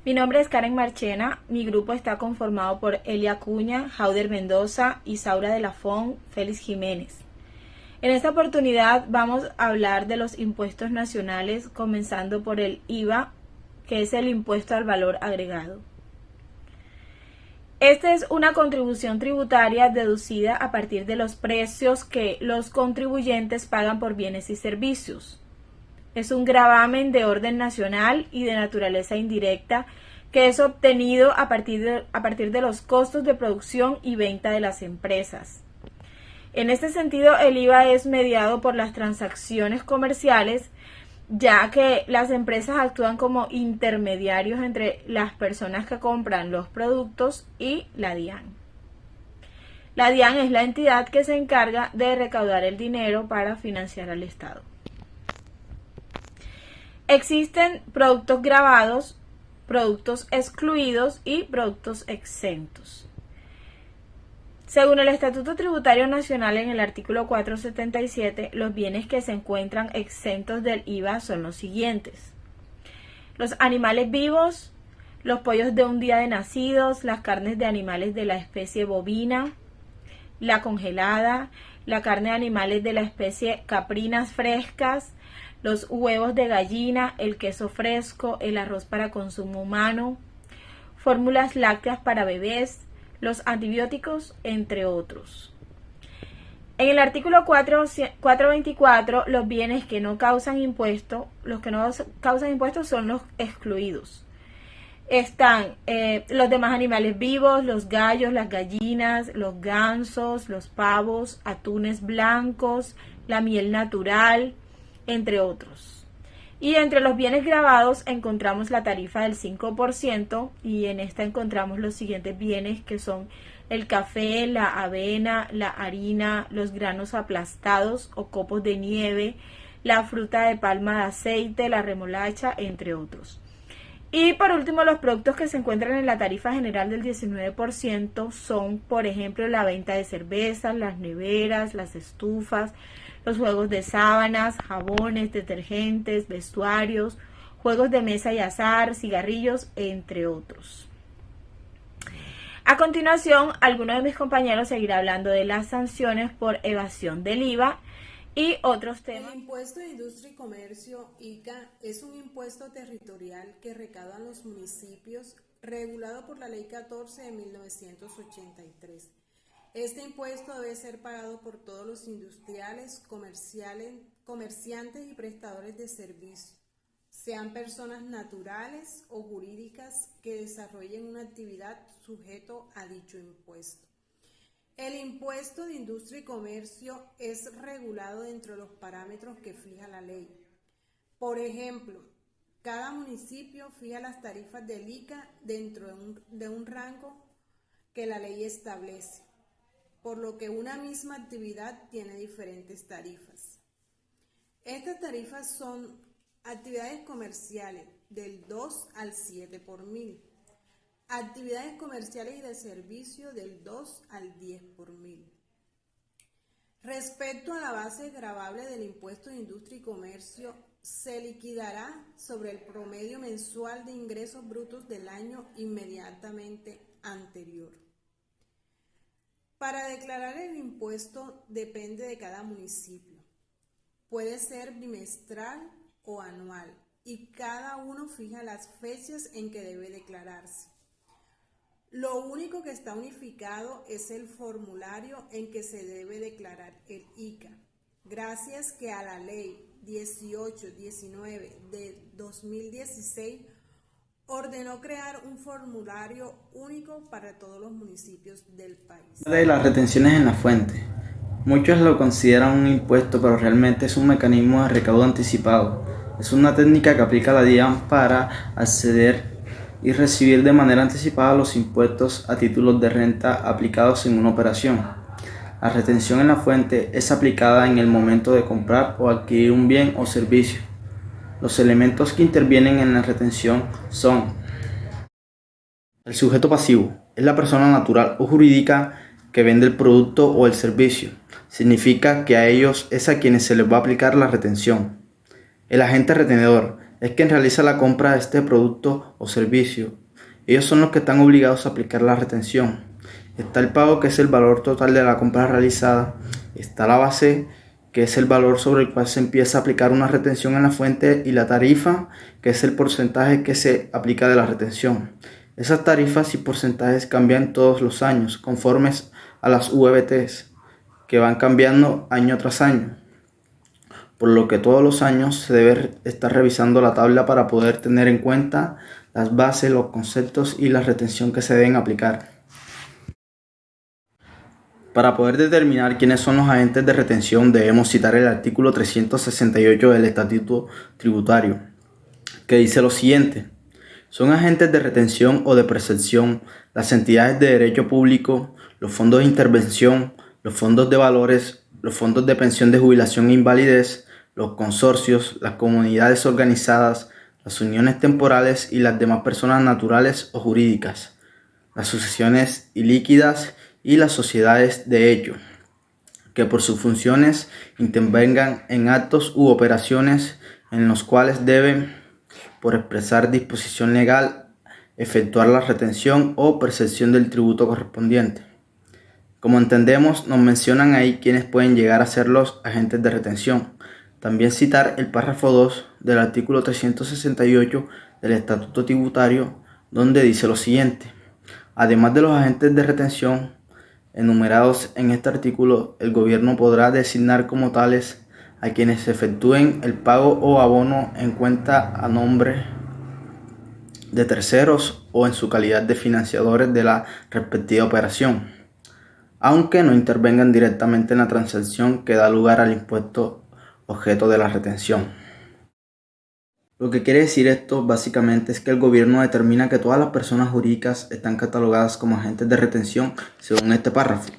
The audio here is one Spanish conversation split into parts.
Mi nombre es Karen Marchena, mi grupo está conformado por Elia Cuña, Jauder Mendoza, Isaura de la Font, Félix Jiménez. En esta oportunidad vamos a hablar de los impuestos nacionales, comenzando por el IVA, que es el impuesto al valor agregado. Esta es una contribución tributaria deducida a partir de los precios que los contribuyentes pagan por bienes y servicios. Es un gravamen de orden nacional y de naturaleza indirecta que es obtenido a partir de los costos de producción y venta de las empresas. En este sentido, el IVA es mediado por las transacciones comerciales, ya que las empresas actúan como intermediarios entre las personas que compran los productos y la DIAN. La DIAN es la entidad que se encarga de recaudar el dinero para financiar al Estado. Existen productos gravados, productos excluidos y productos exentos. Según el Estatuto Tributario Nacional, en el artículo 477, los bienes que se encuentran exentos del IVA son los siguientes: los animales vivos, los pollos de un día de nacidos, las carnes de animales de la especie bovina, la congelada, la carne de animales de la especie caprinas frescas, los huevos de gallina, el queso fresco, el arroz para consumo humano, fórmulas lácteas para bebés, los antibióticos, entre otros. En el artículo 424, los bienes que no causan impuesto, los que no causan impuestos son los excluidos. Están los demás animales vivos, los gallos, las gallinas, los gansos, los pavos, atunes blancos, la miel natural, entre otros. Y entre los bienes gravados encontramos la tarifa del 5% y en esta encontramos los siguientes bienes, que son el café, la avena, la harina, los granos aplastados o copos de nieve, la fruta de palma de aceite, la remolacha, entre otros. Y por último, los productos que se encuentran en la tarifa general del 19% son, por ejemplo, la venta de cervezas, las neveras, las estufas, los juegos de sábanas, jabones, detergentes, vestuarios, juegos de mesa y azar, cigarrillos, entre otros. A continuación, alguno de mis compañeros seguirá hablando de las sanciones por evasión del IVA y otros temas. El impuesto de industria y comercio, ICA, es un impuesto territorial que recaudan los municipios, regulado por la Ley 14 de 1983. Este impuesto debe ser pagado por todos los industriales, comerciantes y prestadores de servicios, sean personas naturales o jurídicas que desarrollen una actividad sujeto a dicho impuesto. El impuesto de industria y comercio es regulado dentro de los parámetros que fija la ley. Por ejemplo, cada municipio fija las tarifas del ICA dentro de un rango que la ley establece, por lo que una misma actividad tiene diferentes tarifas. Estas tarifas son actividades comerciales del 2 al 7 por mil, actividades comerciales y de servicio del 2 al 10 por mil. Respecto a la base gravable del impuesto de industria y comercio, se liquidará sobre el promedio mensual de ingresos brutos del año inmediatamente anterior. Para declarar el impuesto depende de cada municipio. Puede ser bimestral o anual y cada uno fija las fechas en que debe declararse. Lo único que está unificado es el formulario en que se debe declarar el ICA, gracias que a la Ley 1819 de 2016 ordenó crear un formulario único para todos los municipios del país. De las retenciones en la fuente. Muchos lo consideran un impuesto, pero realmente es un mecanismo de recaudo anticipado. Es una técnica que aplica la DIAN para acceder y recibir de manera anticipada los impuestos a títulos de renta aplicados en una operación. La retención en la fuente es aplicada en el momento de comprar o adquirir un bien o servicio. Los elementos que intervienen en la retención son: el sujeto pasivo es la persona natural o jurídica que vende el producto o el servicio. Significa que a ellos es a quienes se les va a aplicar la retención. El agente retenedor es quien realiza la compra de este producto o servicio. Ellos son los que están obligados a aplicar la retención. Está el pago, que es el valor total de la compra realizada. Está la base, que es el valor sobre el cual se empieza a aplicar una retención en la fuente, y la tarifa, que es el porcentaje que se aplica de la retención. Esas tarifas y porcentajes cambian todos los años, conformes a las UEBTs, que van cambiando año tras año, por lo que todos los años se debe estar revisando la tabla para poder tener en cuenta las bases, los conceptos y la retención que se deben aplicar. Para poder determinar quiénes son los agentes de retención, debemos citar el artículo 368 del Estatuto Tributario, que dice lo siguiente: son agentes de retención o de preservación las entidades de derecho público, los fondos de intervención, los fondos de valores, los fondos de pensión de jubilación e invalidez, los consorcios, las comunidades organizadas, las uniones temporales y las demás personas naturales o jurídicas, las sucesiones ilíquidas y las sociedades de hecho, que por sus funciones intervengan en actos u operaciones en los cuales deben, por expresar disposición legal, efectuar la retención o percepción del tributo correspondiente. Como entendemos, nos mencionan ahí quienes pueden llegar a ser los agentes de retención. También citar el párrafo 2 del artículo 368 del Estatuto Tributario, donde dice lo siguiente: además de los agentes de retención enumerados en este artículo, el gobierno podrá designar como tales a quienes efectúen el pago o abono en cuenta a nombre de terceros o en su calidad de financiadores de la respectiva operación, aunque no intervengan directamente en la transacción que da lugar al impuesto objeto de la retención. Lo que quiere decir esto básicamente es que el gobierno determina que todas las personas jurídicas están catalogadas como agentes de retención según este párrafo.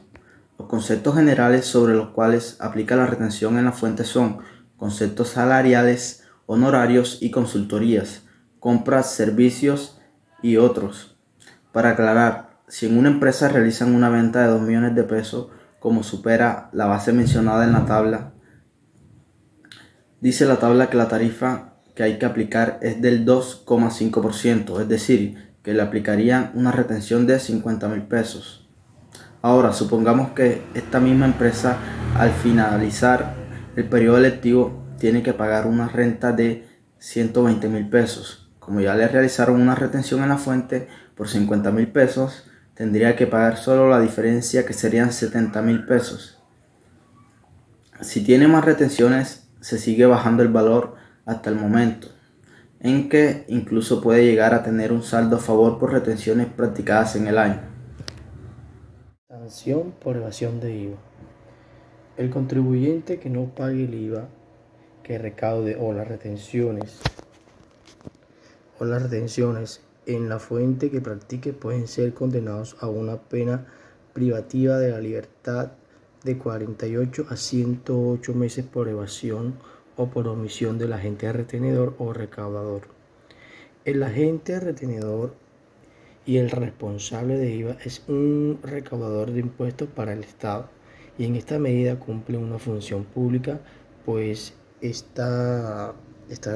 Los conceptos generales sobre los cuales aplica la retención en la fuente son conceptos salariales, honorarios y consultorías, compras, servicios y otros. Para aclarar, si en una empresa realizan una venta de 2 millones de pesos, como supera la base mencionada en la tabla, dice la tabla que la tarifa que hay que aplicar es del 2,5%, es decir, que le aplicarían una retención de 50.000 pesos. Ahora, supongamos que esta misma empresa, al finalizar el periodo electivo, tiene que pagar una renta de 120.000 pesos. Como ya le realizaron una retención en la fuente por 50.000 pesos, tendría que pagar solo la diferencia, que serían 70.000 pesos. Si tiene más retenciones, se sigue bajando el valor hasta el momento en que incluso puede llegar a tener un saldo a favor por retenciones practicadas en el año. Sanción por evasión de IVA. El contribuyente que no pague el IVA que recaude o las retenciones en la fuente que practique pueden ser condenados a una pena privativa de la libertad de 48 a 108 meses por evasión o por omisión del agente retenedor o recaudador. El agente retenedor y el responsable de IVA es un recaudador de impuestos para el Estado, y en esta medida cumple una función pública, pues está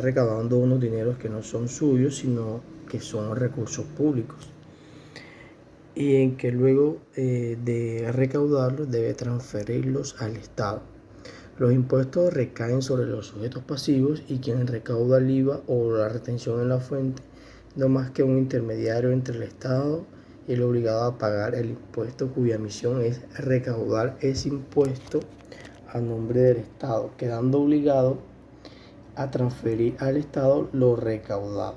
recaudando unos dineros que no son suyos, sino que son recursos públicos, y en que luego de recaudarlos debe transferirlos al Estado. Los impuestos recaen sobre los sujetos pasivos, y quien recauda el IVA o la retención en la fuente no más que un intermediario entre el Estado y el obligado a pagar el impuesto, cuya misión es recaudar ese impuesto a nombre del Estado, quedando obligado a transferir al Estado lo recaudado.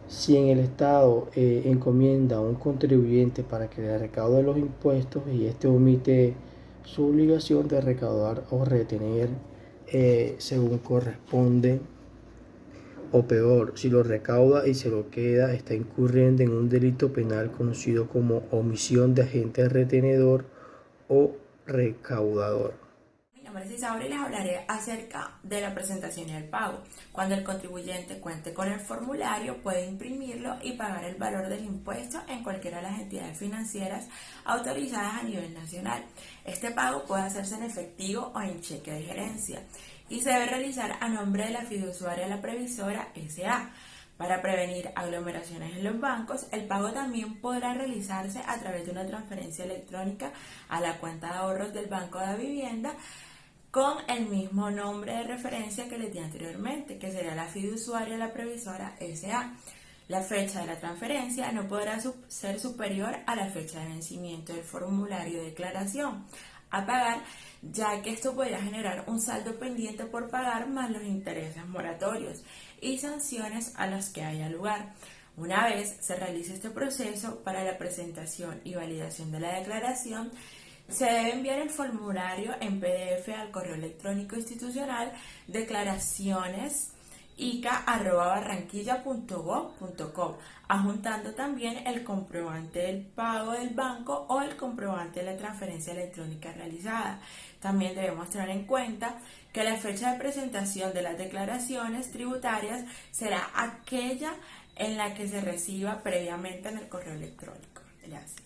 Si en el Estado encomienda a un contribuyente para que le recaude los impuestos y éste omite su obligación de recaudar o retener según corresponde, o peor, si lo recauda y se lo queda, está incurriendo en un delito penal conocido como omisión de agente retenedor o recaudador. Mi nombre es Isabel y les hablaré acerca de la presentación y el pago. Cuando el contribuyente cuente con el formulario, puede imprimirlo y pagar el valor del impuesto en cualquiera de las entidades financieras autorizadas a nivel nacional. Este pago puede hacerse en efectivo o en cheque de gerencia. y se debe realizar a nombre de la fiduciaria La Previsora S.A. Para prevenir aglomeraciones en los bancos, el pago también podrá realizarse a través de una transferencia electrónica a la cuenta de ahorros del Banco de la Vivienda con el mismo nombre de referencia que les di anteriormente, que sería la fiduciaria La Previsora S.A. La fecha de la transferencia no podrá ser superior a la fecha de vencimiento del formulario de declaración a pagar, ya que esto podría generar un saldo pendiente por pagar más los intereses moratorios y sanciones a las que haya lugar. Una vez se realice este proceso para la presentación y validación de la declaración, se debe enviar el formulario en PDF al correo electrónico institucional declaraciones.ica@barranquilla.gov.co, adjuntando también el comprobante del pago del banco o el comprobante de la transferencia electrónica realizada. También debemos tener en cuenta que la fecha de presentación de las declaraciones tributarias será aquella en la que se reciba previamente en el correo electrónico. Gracias.